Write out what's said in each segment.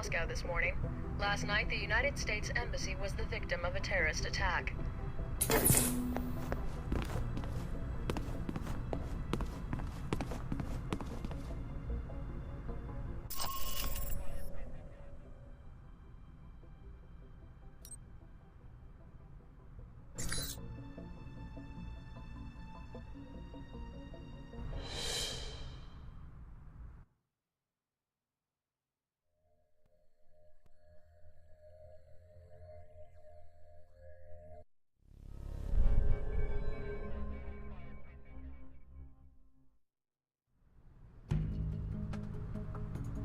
Moscow this morning. Last night, the United States Embassy was the victim of a terrorist attack.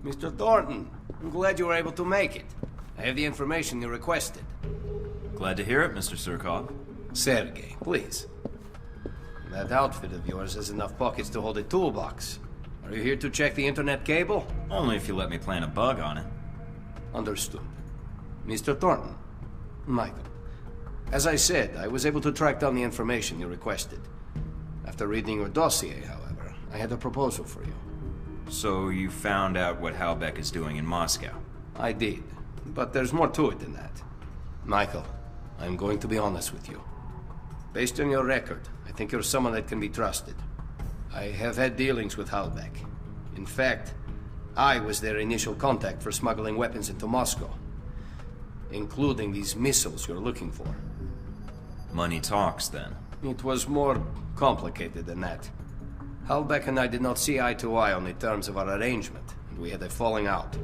Mr. Thornton, I'm glad you were able to make it. I have the information you requested. Glad to hear it, Mr. Surkov. Sergey, please. That outfit of yours has enough pockets to hold a toolbox. Are you here to check the internet cable? Only if you let me plant a bug on it. Understood. Mr. Thornton. Michael. As I said, I was able to track down the information you requested. After reading your dossier, however, I had a proposal for you. So you found out what Halbeck is doing in Moscow? I did, but there's more to it than that. Michael, I'm going to be honest with you. Based on your record, I think you're someone that can be trusted. I have had dealings with Halbeck. In fact, I was their initial contact for smuggling weapons into Moscow, including these missiles you're looking for. Money talks, then. It was more complicated than that. Halbeck and I did not see eye to eye on the terms of our arrangement, and we had a falling out.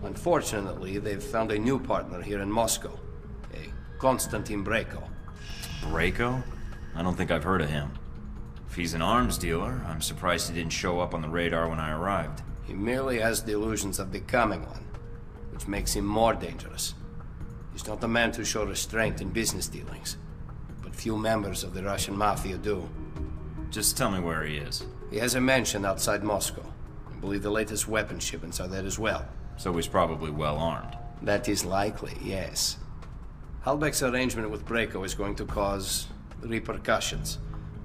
Unfortunately, they've found a new partner here in Moscow, a Konstantin Brayko. Brayko? I don't think I've heard of him. If he's an arms dealer, I'm surprised he didn't show up on the radar when I arrived. He merely has delusions of becoming one, which makes him more dangerous. He's not the man to show restraint in business dealings, but few members of the Russian mafia do. Just tell me where he is. He has a mansion outside Moscow. I believe the latest weapon shipments are there as well. So he's probably well armed. That is likely, yes. Halbeck's arrangement with Brayko is going to cause repercussions.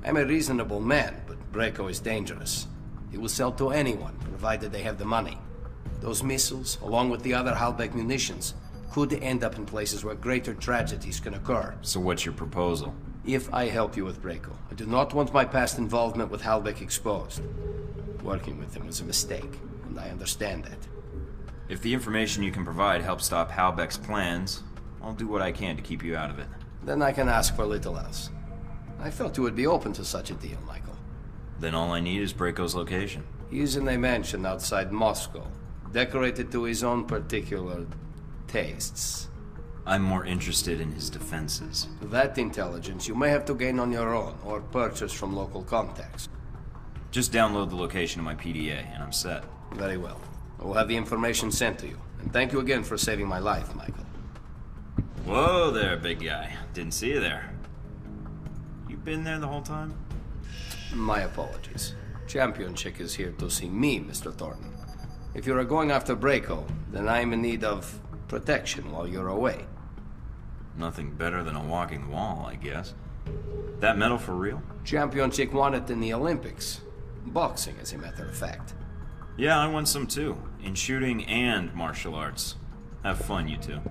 I'm a reasonable man, but Brayko is dangerous. He will sell to anyone, provided they have the money. Those missiles, along with the other Halbeck munitions, could end up in places where greater tragedies can occur. So what's your proposal? If I help you with Brayko, I do not want my past involvement with Halbeck exposed. Working with him was a mistake, and I understand that. If the information you can provide helps stop Halbeck's plans, I'll do what I can to keep you out of it. Then I can ask for little else. I felt you would be open to such a deal, Michael. Then all I need is Brayko's location. He is in a mansion outside Moscow, decorated to his own particular tastes. I'm more interested in his defenses. That intelligence you may have to gain on your own, or purchase from local contacts. Just download the location of my PDA, and I'm set. Very well. I will have the information sent to you. And thank you again for saving my life, Michael. Whoa there, big guy. Didn't see you there. You been there the whole time? My apologies. Champion Chick is here to see me, Mr. Thornton. If you are going after Brayko, then I am in need of protection while you're away. Nothing better than a walking wall, I guess. That medal for real? Champion Chick won it in the Olympics. Boxing, as a matter of fact. Yeah, I won some too. In shooting and martial arts. Have fun, you two.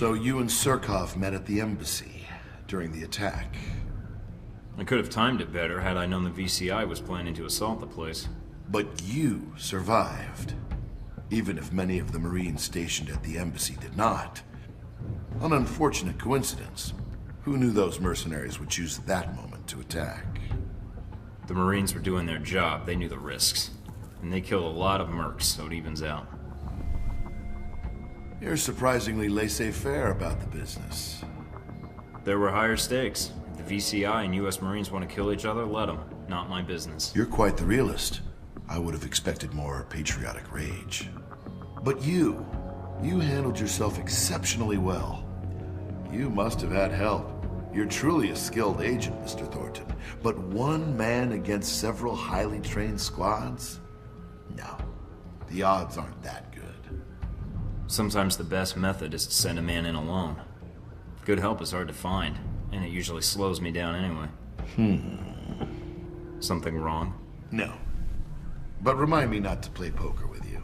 So you and Surkov met at the embassy during the attack. I could have timed it better had I known the VCI was planning to assault the place. But you survived, even if many of the Marines stationed at the embassy did not. An unfortunate coincidence. Who knew those mercenaries would choose that moment to attack? The Marines were doing their job, they knew the risks. And they killed a lot of mercs, so it evens out. You're surprisingly laissez-faire about the business. There were higher stakes. If the VCI and US Marines want to kill each other, let them. Not my business. You're quite the realist. I would have expected more patriotic rage. But you handled yourself exceptionally well. You must have had help. You're truly a skilled agent, Mr. Thornton. But one man against several highly trained squads? No, the odds aren't that good. Sometimes the best method is to send a man in alone. Good help is hard to find, and it usually slows me down anyway. Something wrong? No. But remind me not to play poker with you.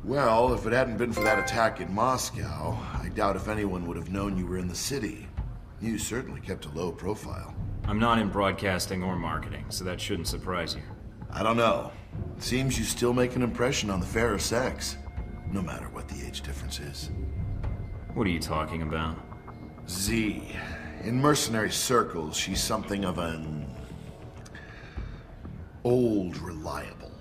Well, if it hadn't been for that attack in Moscow, I doubt if anyone would have known you were in the city. You certainly kept a low profile. I'm not in broadcasting or marketing, so that shouldn't surprise you. I don't know. It seems you still make an impression on the fairer sex, no matter what the age difference is. What are you talking about? Z. In mercenary circles, she's something of an... old reliable.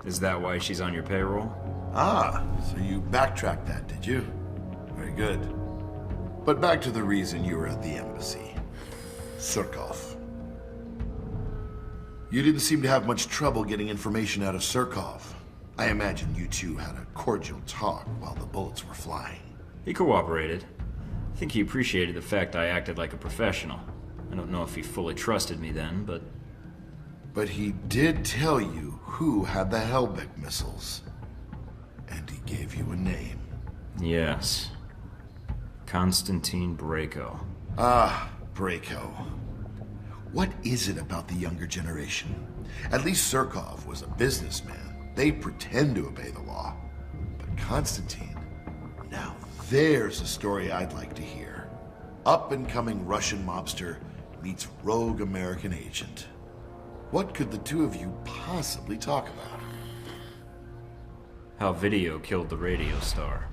Is that why she's on your payroll? Ah, so you backtracked that, did you? Very good. But back to the reason you were at the embassy. Surkov. You didn't seem to have much trouble getting information out of Surkov. I imagine you two had a cordial talk while the bullets were flying. He cooperated. I think he appreciated the fact I acted like a professional. I don't know if he fully trusted me then, but... But he did tell you who had the Helbeck missiles. And he gave you a name. Yes. Konstantin Brayko. Ah, Brayko. What is it about the younger generation? At least Surkov was a businessman. They pretend to obey the law. But Konstantin, now there's a story I'd like to hear. Up-and-coming Russian mobster meets rogue American agent. What could the two of you possibly talk about? How video killed the radio star.